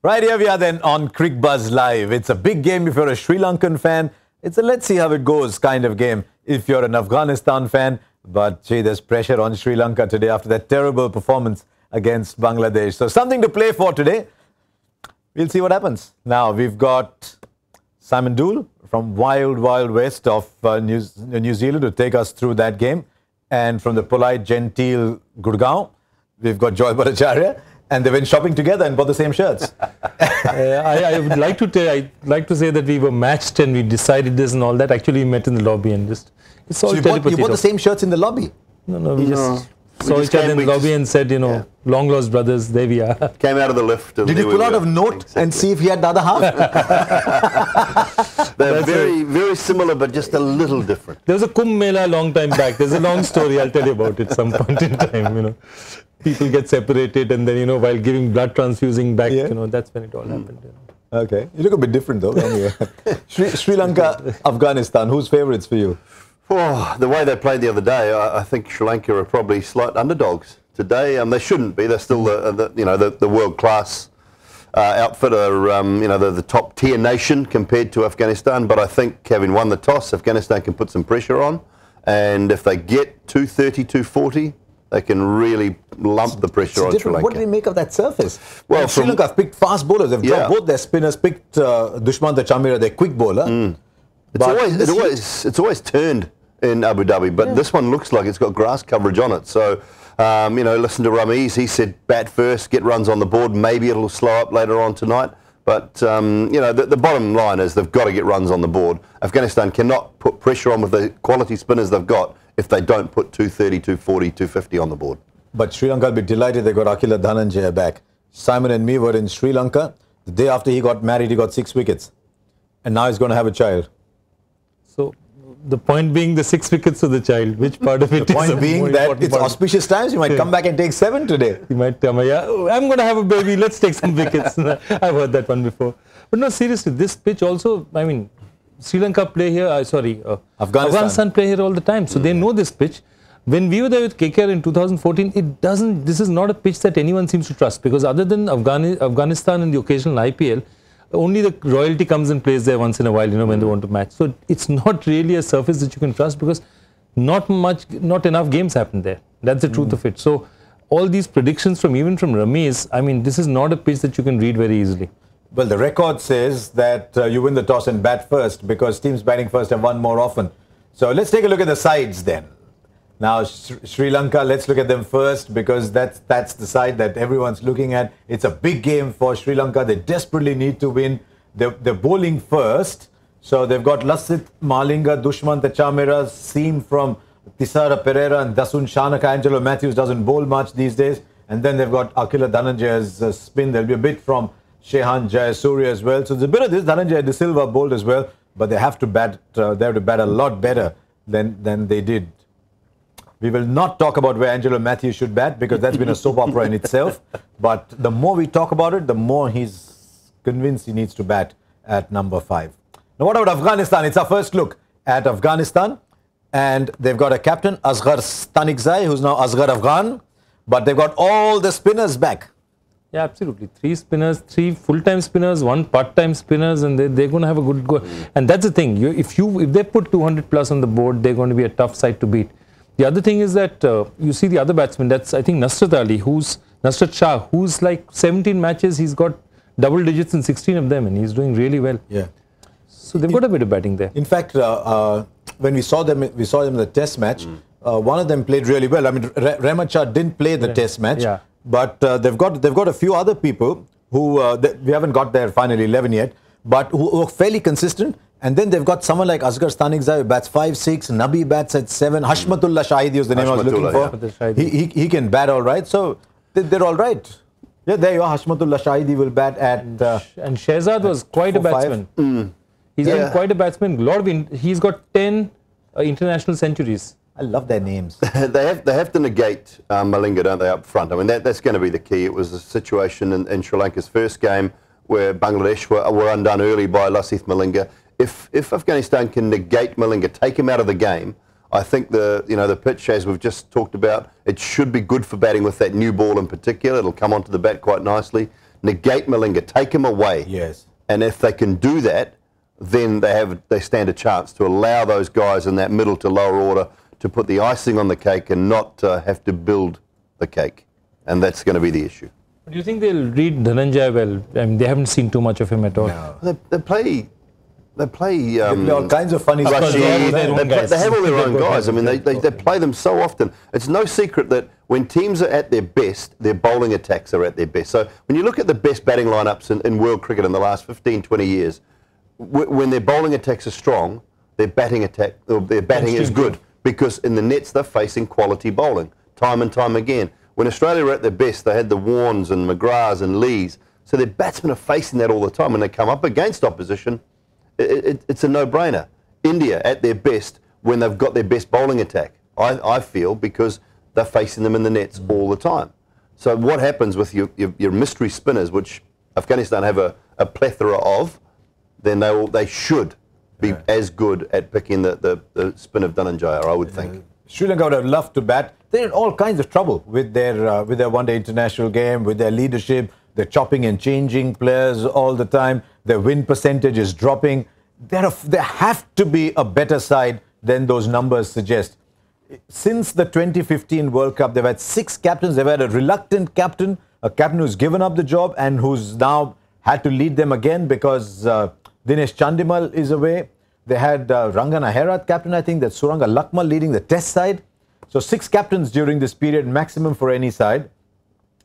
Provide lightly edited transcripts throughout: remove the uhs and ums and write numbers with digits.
Right, here we are then on Cricbuzz Live. It's a big game if you're a Sri Lankan fan. It's a let's see how it goes kind of game if you're an Afghanistan fan. But gee, there's pressure on Sri Lanka today after that terrible performance against Bangladesh. So something to play for today. We'll see what happens. Now we've got Simon Doull from wild west of New Zealand to take us through that game. And from the polite, genteel Gurgaon, we've got Joy Bhattacharya. And they went shopping together and bought the same shirts. I would like to say that we were matched and we decided this and all that. Actually, we met in the lobby and just it's all so you bought the same shirts in the lobby? No, we just saw each other in the lobby and said, you know, long lost brothers, there we are. Came out of the lift. Did you pull out a note and see if he had the other half? They're very similar, but just a little different. There was a Kumbh Mela a long time back. There's a long story. I'll tell you about it some point in time. You know, people get separated, and then while giving blood transfusing back, that's when it all happened. You know. Okay, you look a bit different though. Anyway, Sri Lanka, Afghanistan. Who's favourites for you? Oh, the way they played the other day, I think Sri Lanka are probably slight underdogs today. They shouldn't be. They're still the world class outfit, the top tier nation compared to Afghanistan. But I think having won the toss, Afghanistan can put some pressure on, and if they get 230, 240, they can really lump the pressure on Sri Lanka. What did he make of that surface? Well, Sri Lanka have picked fast bowlers. They've dropped both their spinners. Picked Dushmantha, their quick bowler. It's always turned in Abu Dhabi, but this one looks like it's got grass coverage on it. So, listen to Rameez. He said bat first, get runs on the board. Maybe it'll slow up later on tonight. But, the bottom line is they've got to get runs on the board. Afghanistan cannot put pressure on with the quality spinners they've got if they don't put 230, 240, 250 on the board. But Sri Lanka will be delighted they got Akila Dhananjaya back. Simon and me were in Sri Lanka. The day after he got married, he got 6 wickets. And now he's going to have a child. So, the point being the 6 wickets to the child, which part of it is the point being that it's auspicious times, he might come back and take 7 today. He might tell me, I'm going to have a baby, let's take some wickets. I've heard that one before. But no, seriously, this pitch also, Sri Lanka play here, Afghanistan play here all the time. So they know this pitch. When we were there with KKR in 2014, this is not a pitch that anyone seems to trust, because other than Afghanistan and the occasional IPL, only the royalty comes and plays there once in a while, when they want to match. So it's not really a surface that you can trust, because not enough games happen there. That's the truth of it. So all these predictions even from Rameez, this is not a pitch that you can read very easily. Well, the record says that you win the toss and bat first, because teams batting first have won more often. So let's take a look at the sides then. Now, Sri Lanka, let's look at them first, because that's the side that everyone's looking at. It's a big game for Sri Lanka. They desperately need to win. They're bowling first. So they've got Lasith Malinga, Dushmantha Chamera, seam from Thisara Pereira and Dasun Shanaka. Angelo Matthews doesn't bowl much these days. And then they've got Akila Dhananjaya's spin. There'll be a bit from Shehan Jayasuriya as well. So there's a bit of this. Dhananjaya De Silva bowled as well. But they have to bat. They have to bat a lot better than they did. We will not talk about where Angelo Matthews should bat, because that's been a soap opera in itself. But the more we talk about it, the more he's convinced he needs to bat at number 5. Now, what about Afghanistan? It's our first look at Afghanistan. And they've got a captain, Asghar Stanikzai, who's now Asghar Afghan. But they've got all the spinners back. Yeah, absolutely. 3 spinners, 3 full-time spinners, 1 part-time spinners, and they're going to have a good go. And that's the thing. If they put 200 plus on the board, they're going to be a tough side to beat. The other thing is that you see the other batsman, that's I think Nusrat Shah, who's like 17 matches, he's got double digits in 16 of them, and he's doing really well. Yeah. So they've got a bit of batting there. In fact, when we saw them in the test match, one of them played really well. Rahmat Shah didn't play the test match, but they've got a few other people who we haven't got their final 11 yet, but who are fairly consistent. And then they've got someone like Asghar Stanikzai who bats 5, 6, Nabi bats at 7, Hashmatullah Shahidi was the name I was looking for. He can bat all right, so they're all right. Yeah, there you are. Hashmatullah Shahidi will bat at... and Shehzad was quite a batsman. He's quite a batsman. He's got 10 international centuries. I love their names. They have to negate Malinga, don't they, up front? That's going to be the key. It was a situation in Sri Lanka's first game where Bangladesh were undone early by Lasith Malinga. If Afghanistan can negate Malinga, take him out of the game, I think the pitch, as we've just talked about, it should be good for batting with that new ball in particular. It'll come onto the bat quite nicely. negate Malinga, take him away. Yes. And if they can do that, then they stand a chance to allow those guys in that middle to lower order to put the icing on the cake and not have to build the cake. And that's going to be the issue. Do you think they'll read Dhananjay well? I mean, they haven't seen too much of him at all. No. They play all kinds of funny stuff. They have all their own guys. I mean, they play them so often. It's no secret that when teams are at their best, their bowling attacks are at their best. So when you look at the best batting lineups in world cricket in the last 15, 20 years, when their bowling attacks are strong, their batting is good, because in the nets they're facing quality bowling time and time again. When Australia were at their best, they had the Warnes and McGraths and Lees, so their batsmen are facing that all the time. When they come up against opposition, it's a no-brainer. India at their best when they've got their best bowling attack, I feel, because they're facing them in the nets all the time. So what happens with your mystery spinners, which Afghanistan have a plethora of, then they should be as good at picking the spin of Dhananjaya, I would think. Sri Lanka would have loved to bat. They're in all kinds of trouble with their one-day international game, with their leadership. They're chopping and changing players all the time. Their win percentage is dropping. There have to be a better side than those numbers suggest. Since the 2015 World Cup, they've had 6 captains. They've had a reluctant captain, a captain who's given up the job and who's now had to lead them again because Dinesh Chandimal is away. They had Rangana Herat captain, I think, that Suranga Lakmal leading the test side. So 6 captains during this period, maximum for any side.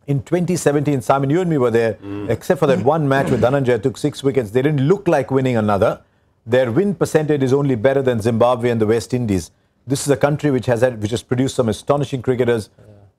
In 2017, Simon, you and me were there, except for that one match with Dhananjaya took 6 wickets. They didn't look like winning another. Their win percentage is only better than Zimbabwe and the West Indies. This is a country which has produced some astonishing cricketers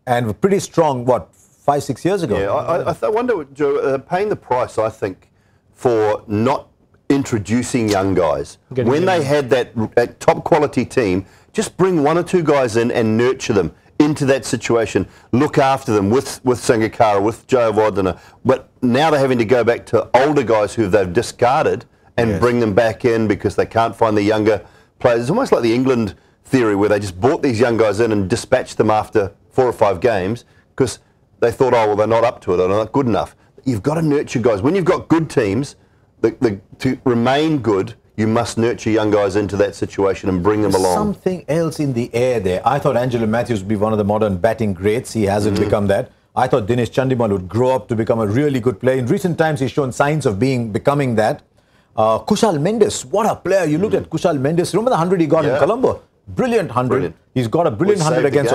and were pretty strong, what, 5-6 years ago? Yeah, I wonder, Joe, paying the price, I think, for not introducing young guys. When they had that top quality team, just bring 1 or 2 guys in and nurture them into that situation. Look after them with Sangakkara, with Jayawardena. But now they're having to go back to older guys who they've discarded and bring them back in because they can't find the younger players. It's almost like the England theory where they just brought these young guys in and dispatched them after 4 or 5 games because they thought, oh, well, they're not up to it, they're not good enough. You've got to nurture guys. When you've got good teams, to remain good, you must nurture young guys into that situation and bring them along. Something else in the air there. I thought Angelo Matthews would be one of the modern batting greats. He hasn't become that. I thought Dinesh Chandimal would grow up to become a really good player. In recent times, he's shown signs of becoming that. Kushal Mendes, what a player. You looked at Kushal Mendes. Remember the 100 he got in Colombo? Brilliant 100. Brilliant. He's got a brilliant 100 against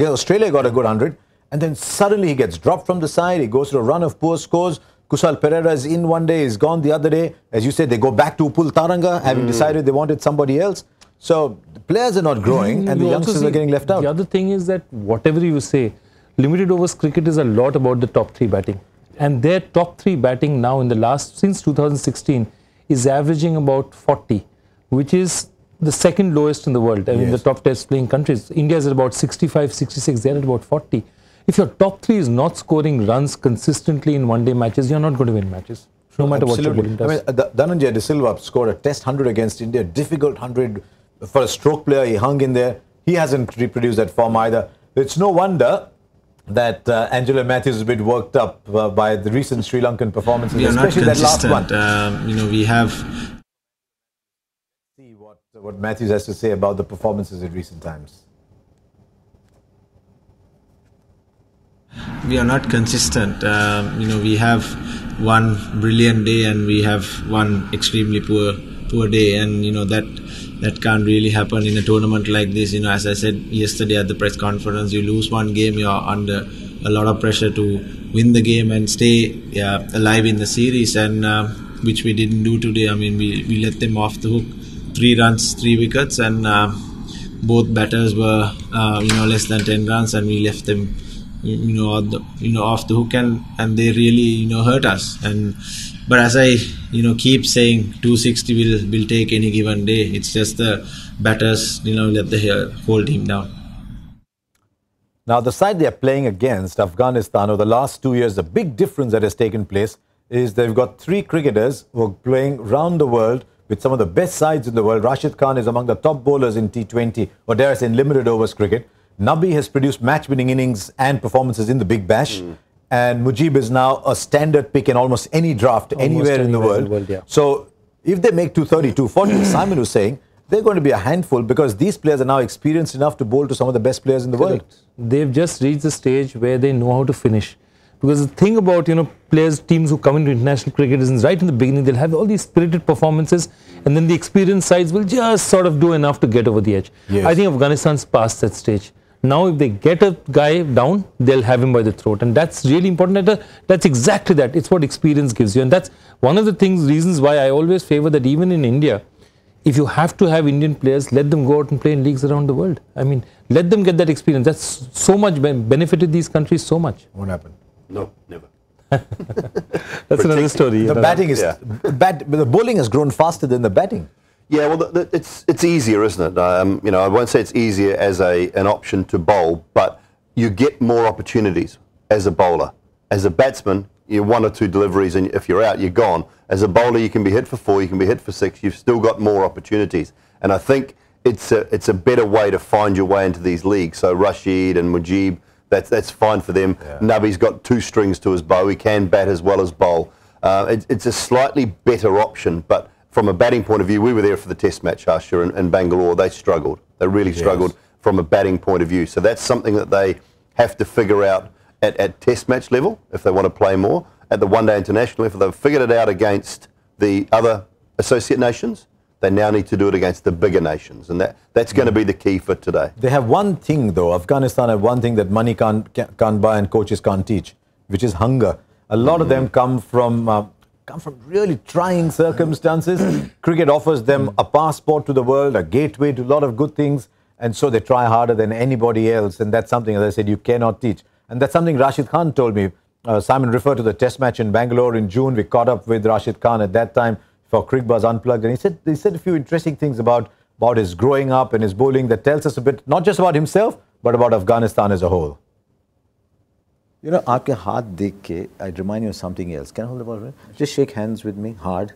Australia, got a good 100. And then suddenly he gets dropped from the side. He goes through a run of poor scores. Kushal Pereira is in one day, is gone the other day. As you said, they go back to Upul Taranga, having decided they wanted somebody else. So the players are not growing and the youngsters are getting left out. The other thing is that whatever you say, limited overs cricket is a lot about the top 3 batting. And their top 3 batting now since 2016 is averaging about 40, which is the second lowest in the world. I mean, the top test playing countries. India is at about 65, 66, they're at about 40. If your top 3 is not scoring runs consistently in one-day matches, you're not going to win matches, no matter what your bowling does. I mean, Dhananjaya De Silva scored a test 100 against India, difficult 100 for a stroke player. He hung in there. He hasn't reproduced that form either. It's no wonder that Angelo Matthews is a bit worked up by the recent Sri Lankan performances, especially that last one. We have... See what Matthews has to say about the performances in recent times. We are not consistent. We have one brilliant day and we have one extremely poor day, and that can't really happen in a tournament like this. As I said yesterday at the press conference, you lose one game, you're under a lot of pressure to win the game and stay alive in the series, and which we didn't do today. I mean, we let them off the hook, 3 runs, 3 wickets, and both batters were less than 10 runs, and we left them off the hook, and they really hurt us. But as I keep saying, 260 will take any given day. It's just the batters let the whole team down. Now the side they are playing against, Afghanistan, over the last 2 years, the big difference that has taken place is they've got 3 cricketers who are playing round the world with some of the best sides in the world. Rashid Khan is among the top bowlers in T20, or dare I say in limited overs cricket. Nabi has produced match-winning innings and performances in the Big Bash. and Mujib is now a standard pick in almost any draft anywhere in the world. Yeah. So if they make 230, 240, Simon was saying, they're going to be a handful because these players are now experienced enough to bowl to some of the best players in the world. They've just reached the stage where they know how to finish. Because the thing about, players, teams who come into international cricket is right in the beginning, they'll have all these spirited performances and then the experienced sides will just sort of do enough to get over the edge. Yes. I think Afghanistan's past that stage. Now, if they get a guy down, they'll have him by the throat. And that's really important. That's exactly that. It's what experience gives you. And that's one of the reasons why I always favor that even in India, if you have to have Indian players, let them go out and play in leagues around the world. I mean, let them get that experience. That's so much benefited these countries so much. Won't happen. No, never. That's another story. The batting is the bowling has grown faster than the batting. Yeah, well, it's easier, isn't it? I won't say it's easier as an option to bowl, but you get more opportunities as a bowler. As a batsman, you're 1 or 2 deliveries, and if you're out, you're gone. As a bowler, you can be hit for 4, you can be hit for 6. You've still got more opportunities, and I think it's a better way to find your way into these leagues. So Rashid and Mujib, that's fine for them. Yeah. Nabi's got 2 strings to his bow. He can bat as well as bowl. It's a slightly better option, but from a batting point of view, we were there for the test match, Harsha, in Bangalore. They struggled. They really struggled from a batting point of view. So that's something that they have to figure out at test match level if they want to play more. At the one-day international, if they've figured it out against the other associate nations, they now need to do it against the bigger nations. And that's going to be the key for today. They have one thing, though. Afghanistan have one thing that money can't buy and coaches can't teach, which is hunger. A lot of them come from really trying circumstances. Cricket offers them a passport to the world, a gateway to a lot of good things, and so they try harder than anybody else, and that's something, as I said, you cannot teach. And that's something Rashid Khan told me. Simon referred to the test match in Bangalore in June. We caught up with Rashid Khan at that time for Cricbuzz Unplugged, and he said a few interesting things about his growing up and his bowling that tells us a bit, not just about himself, but about Afghanistan as a whole. You know, aapke haath dekh ke, I'd remind you of something else. Can I hold the ball? Just shake hands with me, hard.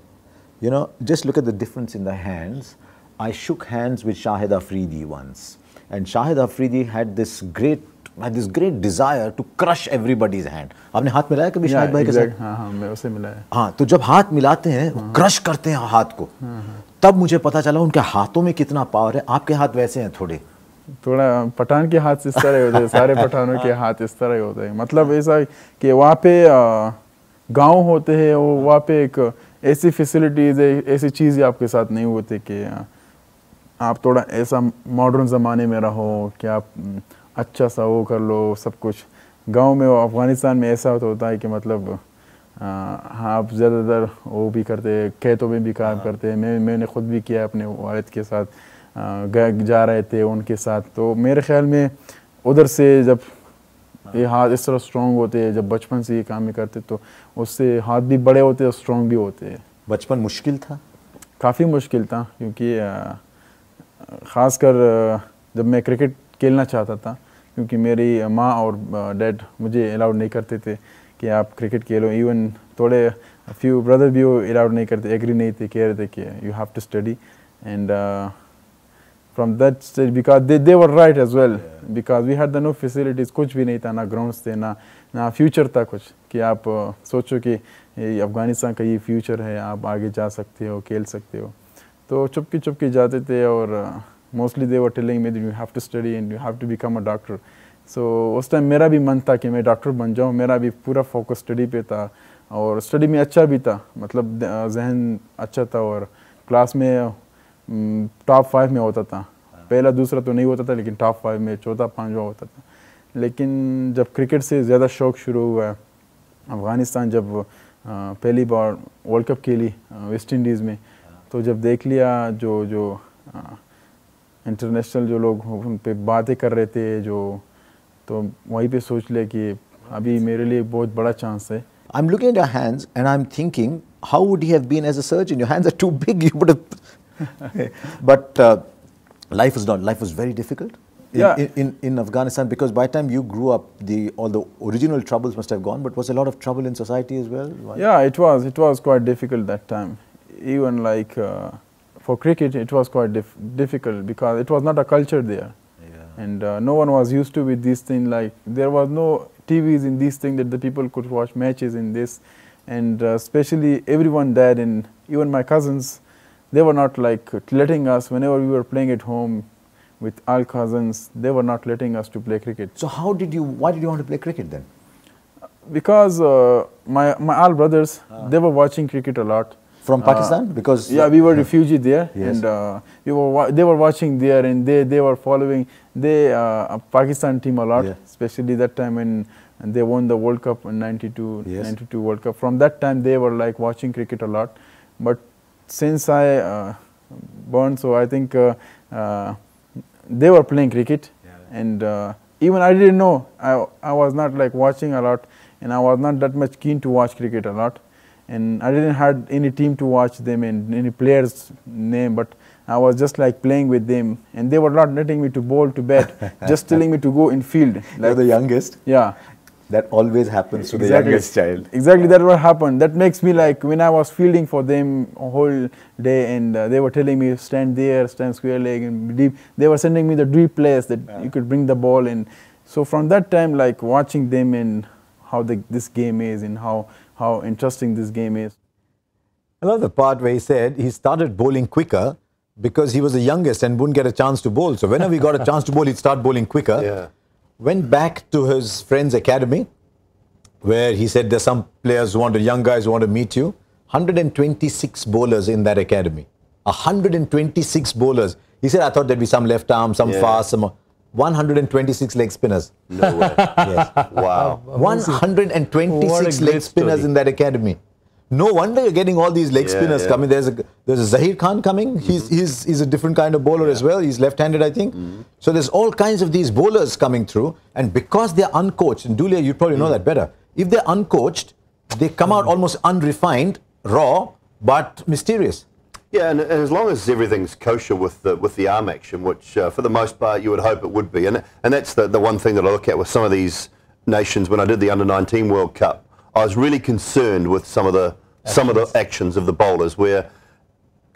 You know, just look at the difference in the hands. I shook hands with Shahid Afridi once. And Shahid Afridi had this great desire to crush everybody's hand. आपने हाथ मिलाया कभी शाहिद भाई के साथ? हाँ, मैं उसे मिलाया। हाँ, तो जब हाथ मिलाते हैं, क्रश करते हैं हाथ को, तब मुझे पता चला उनके हाथों में कितना पावर है. आपके हाथ वैसे हैं थोड़ा पठान के हाथ इस तरह होते हैं, सारे पठानों के हाथ इस तरह होते हैं. मतलब ऐसा कि वहाँ पे गांव होते हैं, वहाँ पे एक ऐसी फैसिलिटीज़ है, ऐसी चीज़ें आपके साथ नहीं होती कि आप थोड़ा ऐसा मॉडर्न ज़माने में रहो कि आप अच्छा सा वो कर लो सब कुछ. गांव में अफ़गानिस्तान में ऐसा होता है कि मतलब आप ज़्यादातर वो भी करते हैं, खेतों में भी काम करते हैं. मैंने ख़ुद भी किया अपने वालिद के साथ, जा रहे थे उनके साथ. तो मेरे ख्याल में उधर से जब ये हाथ इस तरह स्ट्रॉन्ग होते हैं, जब बचपन से ये काम में करते तो उससे हाथ भी बड़े होते हैं, स्ट्रॉन्ग भी होते हैं. बचपन मुश्किल था? काफ़ी मुश्किल था, क्योंकि ख़ासकर जब मैं क्रिकेट खेलना चाहता था, क्योंकि मेरी माँ और डैड मुझे अलाउड नहीं करते थे कि आप क्रिकेट खेलो. इवन थोड़े फ्यू ब्रदर भी वो अलाउड नहीं करते, एग्री नहीं थे, कह रहे थे कि you have to study. And from that stage, because they were right as well, because we had no facilities, कुछ भी नहीं था, ना ग्राउंड्स थे, ना फ्यूचर था कुछ कि आप सोचो कि अफ़गानिस्तान का ये फ्यूचर है, आप आगे जा सकते हो, खेल सकते हो. तो चुपके जाते थे और mostly they were telling me that you have to study and you have to become a doctor. So उस टाइम मेरा भी मन था कि मैं डॉक्टर बन जाऊँ. मेरा भी पूरा फोकस स्टडी पे था और स्टडी में अच्छा भी था, मतलब जहन अच्छा था और क्लास में टॉप 5 में होता था. पहला दूसरा तो नहीं होता था, लेकिन टॉप 5 में चौथा पांचवा होता था. लेकिन जब क्रिकेट से ज़्यादा शौक़ शुरू हुआ, अफ़गानिस्तान जब पहली बार वर्ल्ड कप खेली वेस्ट इंडीज़ में, तो जब देख लिया जो इंटरनेशनल जो लोग उन पे बातें कर रहे थे, तो वहीं पे सोच लिया कि अभी मेरे लिए बहुत बड़ा चांस है. I'm looking at your hands and I'm thinking, how would he have been as a surgeon? Your hands are too big. You would have. But life was very difficult in Afghanistan, because by the time you grew up, all the original troubles must have gone. But was a lot of trouble in society as well? Why? Yeah, it was quite difficult that time. Even like for cricket, it was quite difficult because it was not a culture there. And no one was used to with these things. Like there was no TVs in these things that the people could watch matches in this, and especially everyone there, and even my cousins, they were not like letting us whenever we were playing at home with all cousins. They were not letting us to play cricket. So why did you want to play cricket then? Because my all brothers, they were watching cricket a lot. From Pakistan? Because yeah, we were refugee there, yes. and they were watching there, and they were following the Pakistan team a lot, yeah. especially that time when they won the World Cup in 92, yes. 92 World Cup. From that time, they were like watching cricket a lot. But since I born, so I think they were playing cricket, yeah. And even I didn't know. I was not like watching a lot, and I was not that much keen to watch cricket a lot. And I didn't have any team to watch them and any players' name, but I was just like playing with them, and they were not letting me to bowl to bat, just telling me to go in field. Like, you're the youngest. Yeah. That always happens to exactly. the youngest child. Exactly, that what happened. That makes me like, when I was fielding for them a whole day, and they were telling me stand there, stand square leg, and deep. They were sending me the deep plays that you could bring the ball in. So from that time, like watching them and how this game is, and how interesting this game is. I love the part where he said he started bowling quicker because he was the youngest and wouldn't get a chance to bowl. So whenever he got a chance to bowl, he'd start bowling quicker. Yeah. Went back to his friend's academy, where he said there's some players who want, young guys who want to meet you. 126 bowlers in that academy. 126 bowlers. He said, I thought there'd be some left arm, some fast, some 126 leg spinners. No way. Yes. Wow. 126 leg spinners in that academy. No wonder you're getting all these leg spinners coming. There's a Zahir Khan coming. He's a different kind of bowler as well. He's left-handed, I think. So there's all kinds of these bowlers coming through, and because they're uncoached, and Doull, you probably know that better. If they're uncoached, they come out almost unrefined, raw, but mysterious. Yeah, and as long as everything's kosher with the arm action, which for the most part you would hope it would be, and that's the one thing that I look at with some of these nations. When I did the Under-19 World Cup, I was really concerned with some of the actions of the bowlers, where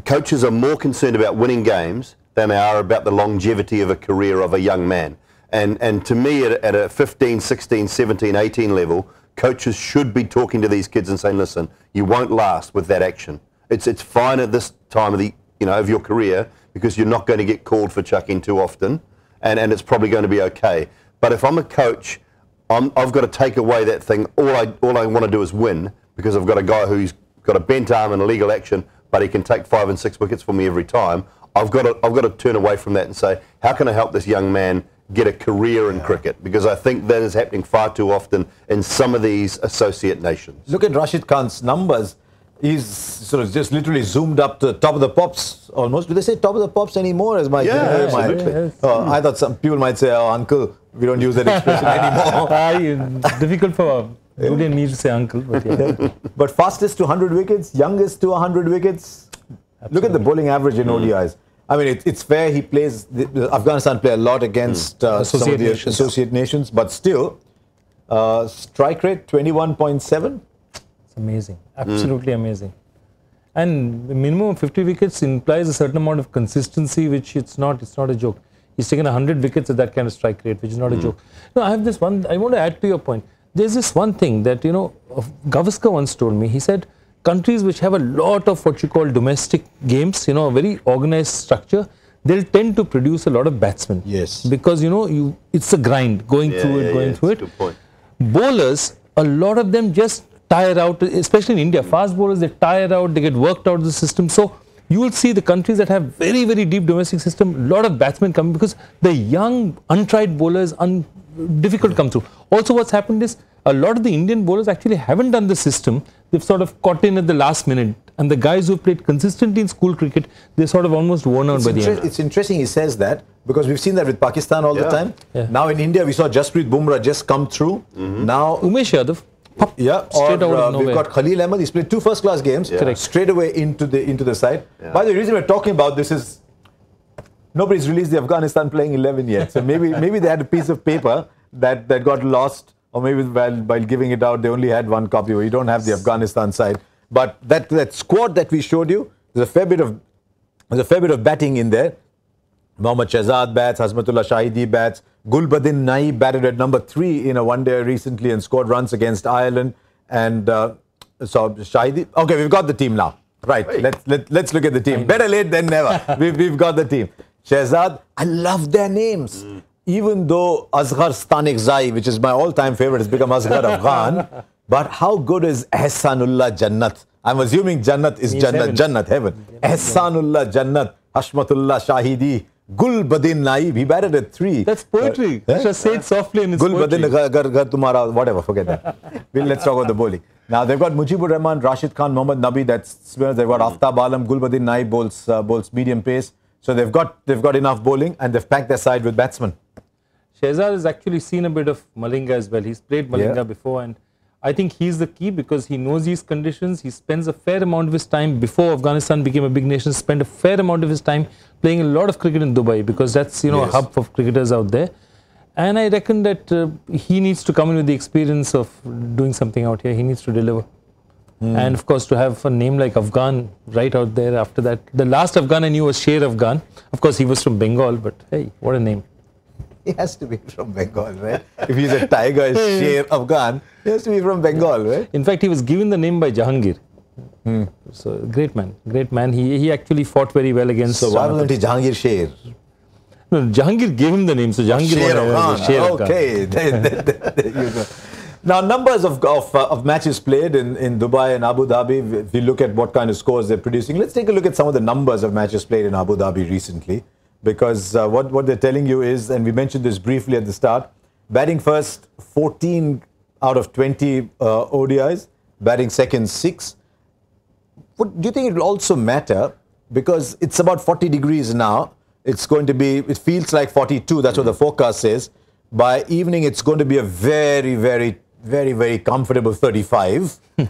coaches are more concerned about winning games than they are about the longevity of a career of a young man. And to me, at a 15, 16, 17, 18 level, coaches should be talking to these kids and saying, listen, you won't last with that action. It's fine at this time of of your career, because you're not going to get called for chucking too often, and it's probably going to be okay. But if I'm a coach, I've got to take away that thing. All I want to do is win, because I've got a guy who's got a bent arm and illegal action, but he can take 5 and 6 wickets for me every time. I've got to turn away from that and say, how can I help this young man get a career in cricket? Because I think that is happening far too often in some of these associate nations. Look at Rashid Khan's numbers. He's sort of just literally zoomed up to the top of the pops almost. Do they say top of the pops anymore? As my absolutely. I thought some people might say, oh, uncle, we don't use that expression anymore. Difficult for Doull and me to say uncle. But, but fastest to 100 wickets, youngest to 100 wickets. Absolutely. Look at the bowling average in ODIs. I mean, it's fair. He plays, Afghanistan play a lot against some of the associate nations, but still, strike rate 21.7. It's amazing, absolutely amazing. And the minimum of 50 wickets implies a certain amount of consistency, which it's not a joke. He's taken 100 wickets at that kind of strike rate, which is not a joke. No, I have this one, I want to add to your point. There's this one thing that, Gavaskar once told me. He said, countries which have a lot of what you call domestic games, a very organized structure, they'll tend to produce a lot of batsmen. Yes. Because, it's a grind, going through it. Good point. Bowlers, a lot of them just tire out, especially in India. Fast bowlers, they tire out, they get worked out of the system. So you will see the countries that have very, very deep domestic system, a lot of batsmen coming, because the young, untried bowlers, difficult to come through. Also, what's happened is a lot of the Indian bowlers actually haven't done the system. They've sort of caught in at the last minute. And the guys who played consistently in school cricket, they're sort of almost worn out by the end. It's interesting he says that, because we've seen that with Pakistan all the time. Yeah. Now in India, we saw Jasprit Bumrah just come through. Now Umesh Yadav. Straight out we've got Khalil Ahmed. He's played 2 first-class games. Correct. Straight away into the side. Yeah. By the way, the reason we're talking about this is nobody's released the Afghanistan playing 11 yet. So maybe they had a piece of paper that got lost, or maybe while giving it out, they only had 1 copy. Where you don't have the Afghanistan side. But that squad that we showed you, there's a fair bit of batting in there. Mohammad Shahzad bats, Hazmatullah Shahidi bats, Gulbadin Naib batted at number 3 in a one-day recently and scored runs against Ireland. And so Shahidi. Okay, we've got the team now. Right, let's look at the team. Better late than never. We've got the team. Shehzad, I love their names. Even though Asghar Stanik Zai, which is my all-time favorite, has become Asghar Afghan. But how good is Ehsanullah Jannat? I'm assuming Jannat is Jannat, Jannat, heaven. Ehsanullah Jannat, Hashmatullah Shahidi, Gulbadin Naib. He batted at 3. That's poetry. Just say it softly and it's Gulbadin poetry. Gar Tumhara, whatever, forget that. Let's talk about the bowling. Now they've got Mujibur Rahman, Rashid Khan, Mohammad Nabi, that's spinners. They've got Aftab Alam, Gulbadin Naib bowls medium pace. So they've got enough bowling and they've packed their side with batsmen. Shehzad has actually seen a bit of Malinga as well. He's played Malinga before, and I think he's the key because he knows these conditions. He spends a fair amount of his time, before Afghanistan became a big nation, spent a fair amount of his time playing a lot of cricket in Dubai because that's, a hub for cricketers out there. And I reckon that he needs to come in with the experience of doing something out here. He needs to deliver. And of course, to have a name like Afghan right out there after that. The last Afghan I knew was Sher Afghan. Of course, he was from Bengal, but hey, what a name. He has to be from Bengal, right? If he's a tiger, Sher Afghan, he has to be from Bengal, right? In fact, he was given the name by Jahangir. So, great man, great man. He actually fought very well against... So, why wasn't he Jahangir Sher? No, Jahangir gave him the name, so Jahangir... Sher Afghan. Okay, there you go. Now, numbers of matches played in Dubai and Abu Dhabi, if you look at what kind of scores they're producing, let's take a look at some of the numbers of matches played in Abu Dhabi recently. Because what they're telling you is, and we mentioned this briefly at the start, batting first 14 out of 20 ODIs, batting second 6. Do you think it will also matter? Because it's about 40 degrees now. It's going to be, it feels like 42, that's what the forecast says. By evening, it's going to be a very, very, very, very comfortable 35. Do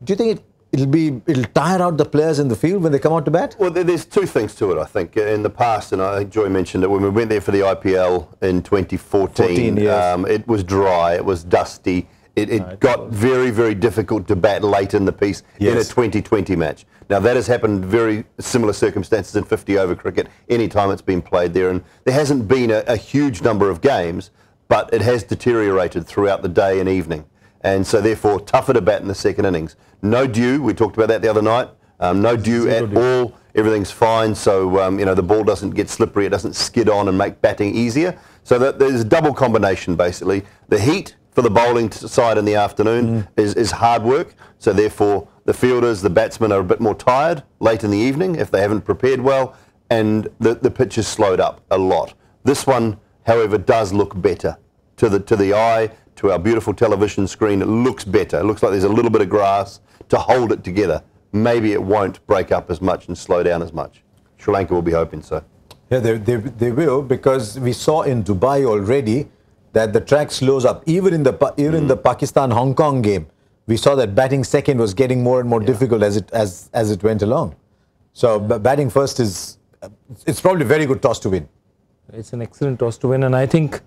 you think it'll tire out the players in the field when they come out to bat? Well, there's two things to it, I think. In the past, and I think Joy mentioned it, when we went there for the IPL in 2014, it was dry, it was dusty. It got very, very difficult to bat late in the piece in a 2020 match. Now, that has happened very similar circumstances in 50-over cricket any time it's been played there. And there hasn't been a huge number of games, but it has deteriorated throughout the day and evening. And so, therefore, tougher to bat in the second innings. No dew, we talked about that the other night. No dew at all. Everything's fine, so the ball doesn't get slippery, it doesn't skid on and make batting easier. So there's a double combination, basically. The heat for the bowling side in the afternoon is hard work. So, therefore, the fielders, the batsmen are a bit more tired late in the evening if they haven't prepared well, and the pitch is slowed up a lot. This one, however, does look better to the eye, to our beautiful television screen. It looks better. It looks like there's a little bit of grass to hold it together. Maybe it won't break up as much and slow down as much. Sri Lanka will be hoping so. Yeah, they will, because we saw in Dubai already that the track slows up. Even in the Pakistan-Hong Kong game, we saw that batting second was getting more and more difficult as it went along. So batting first it's probably a very good toss to win. It's an excellent toss to win, and I think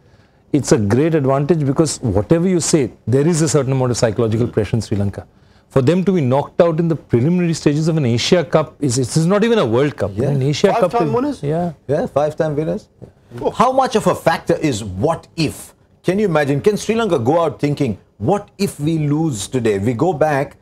it's a great advantage because whatever you say, there is a certain amount of psychological pressure in Sri Lanka. For them to be knocked out in the preliminary stages of an Asia Cup, it's not even a World Cup. Yeah. An Asia Cup. 5-time winners? Yeah. Yeah, 5-time winners. Yeah. How much of a factor is what if? Can you imagine? Can Sri Lanka go out thinking, what if we lose today? We go back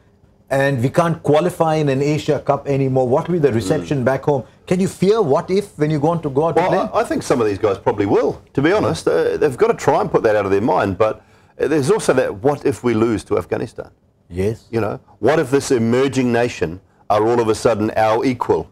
and we can't qualify in an Asia Cup anymore. What will be the reception back home? Can you fear what if when you go out to play? I think some of these guys probably will, to be honest. They've got to try and put that out of their mind. But there's also that, what if we lose to Afghanistan? Yes. What if this emerging nation are all of a sudden our equal?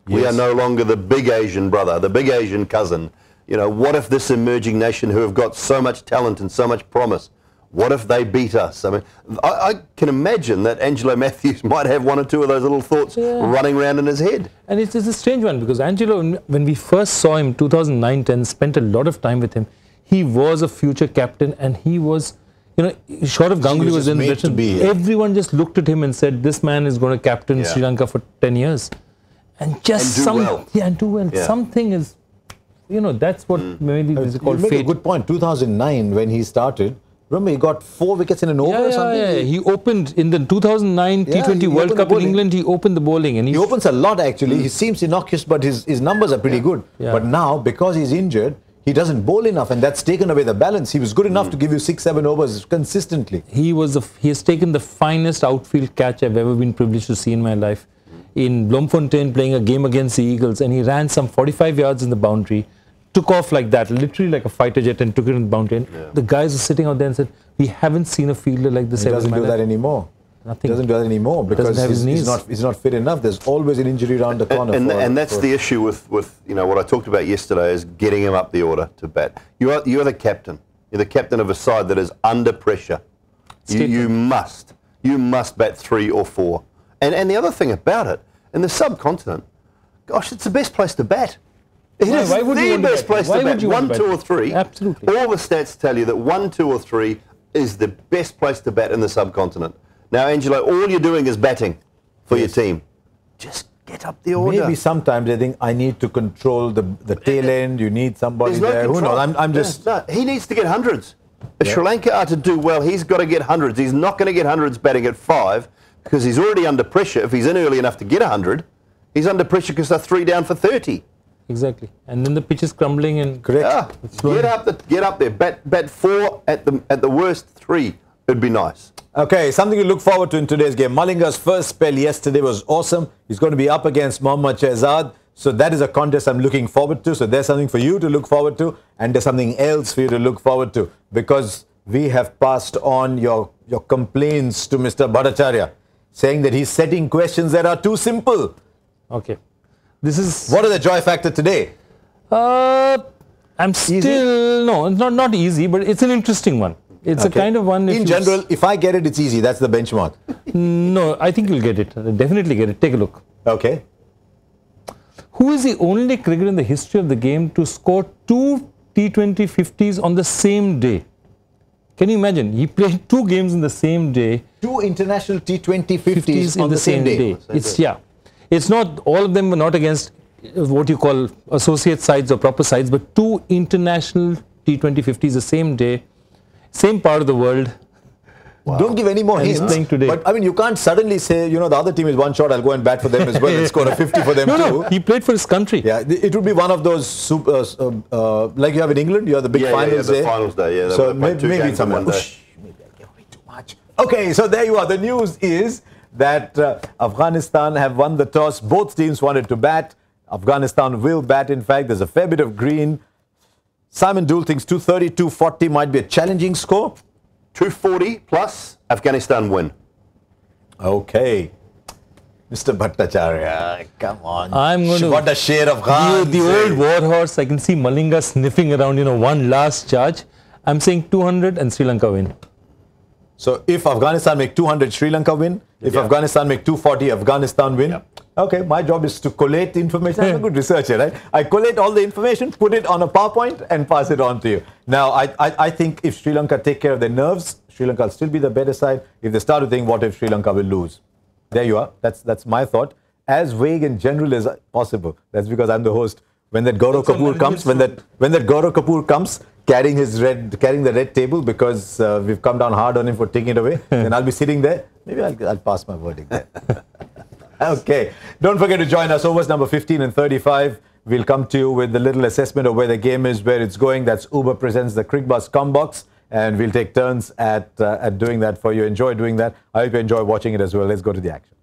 Yes. We are no longer the big Asian brother, the big Asian cousin. What if this emerging nation who have got so much talent and so much promise, what if they beat us? I mean, I can imagine that Angelo Matthews might have one or two of those little thoughts running around in his head. And it's a strange one because Angelo, when we first saw him 2009-10, spent a lot of time with him. He was a future captain and he was, short of Ganguly was in Britain, everyone just looked at him and said, this man is going to captain Sri Lanka for 10 years. And just do well. Yeah, and do well. Yeah. Something is, that's what maybe is called fate. You make a good point. 2009, when he started, remember he got 4 wickets in an over or something? Yeah. He opened in the 2009 T20 World Cup in England. He opened the bowling. And he opens a lot actually. He seems innocuous, but his numbers are pretty good. Yeah. But now, because he's injured, he doesn't bowl enough, and that's taken away the balance. He was good enough to give you 6-7 overs consistently. He has taken the finest outfield catch I've ever been privileged to see in my life. In Bloemfontein, playing a game against the Eagles, and he ran some 45 yards in the boundary, took off like that, literally like a fighter jet, and took it in the boundary. Yeah. The guys were sitting out there and said, we haven't seen a fielder like this ever. He doesn't do that anymore. Nothing. He doesn't do that anymore because he's not fit enough. There's always an injury around the corner. And that's the issue with what I talked about yesterday, is getting him up the order to bat. You're the captain. You're the captain of a side that is under pressure. You must bat 3 or 4. And the other thing about it, in the subcontinent, gosh, it's the best place to bat. It is the best place to bat. 1, 2 or 3. Absolutely. All the stats tell you that 1, 2 or 3 is the best place to bat in the subcontinent. Now, Angelo, all you're doing is batting for your team. Just get up the order. Maybe sometimes they think, I need to control the tail end. You need somebody there. Who knows? I'm just... No, he needs to get hundreds. If Sri Lanka are to do well, he's got to get hundreds. He's not going to get hundreds batting at 5 because he's already under pressure. If he's in early enough to get 100, he's under pressure because they're 3 down for 30. Exactly. And then the pitch is crumbling and... Correct. Get up there. Bat 4 at the worst 3. It'd be nice. Okay, something to look forward to in today's game. Malinga's first spell yesterday was awesome. He's going to be up against Mohammad Shehzad. So that is a contest I'm looking forward to. So there's something for you to look forward to. And there's something else for you to look forward to. Because we have passed on your complaints to Mr. Bhattacharya, saying that he's setting questions that are too simple. Okay. This is... What is the joy factor today? I'm still... No, it's not easy, but it's an interesting one. It's a kind of one... In general, if I get it, it's easy. That's the benchmark. No, I think you'll get it. Definitely get it. Take a look. Okay. Who is the only cricketer in the history of the game to score 2 T20 50s on the same day? Can you imagine? He played 2 games in the same day. 2 international T20 50s on the same day. It's not, all of them were not against what you call associate sides or proper sides, but 2 international T20 50s the same day. Same part of the world. Wow. Don't give any more hints. Today. But I mean, you can't suddenly say, you know, the other team is 1 shot, I'll go and bat for them as well and score a 50 for them too. No, he played for his country. Yeah, it would be one of those super, like you have in England, you have the big finals day. The finals day, yeah. So maybe it's something. Maybe I get way too much. Okay, so there you are. The news is that Afghanistan have won the toss. Both teams wanted to bat. Afghanistan will bat, in fact. There's a fair bit of green. Simon Doull thinks 230, 240 might be a challenging score. 240 plus, Afghanistan win. Okay. Mr. Bhattacharya, come on. I'm going to... What a share of Khan. The old war horse, I can see Malinga sniffing around, one last charge. I'm saying 200 and Sri Lanka win. So if Afghanistan make 200, Sri Lanka win. If Afghanistan make 240, Afghanistan win. Okay, my job is to collate information. I'm a good researcher, right? I collate all the information, put it on a PowerPoint and pass it on to you. Now, I think if Sri Lanka take care of their nerves, Sri Lanka will still be the better side. If they start to think, what if Sri Lanka will lose? There you are. That's my thought. As vague and general as possible. That's because I'm the host. When that Gaurav Kapoor comes, when that Gaurav Kapoor comes, carrying the red table because we've come down hard on him for taking it away, then I'll be sitting there. Maybe I'll pass my verdict there. Okay. Don't forget to join us. Overs number 15 and 35. We'll come to you with a little assessment of where the game is, where it's going. That's Uber presents the Cricbuzz Combox. And we'll take turns at doing that for you. Enjoy doing that. I hope you enjoy watching it as well. Let's go to the action.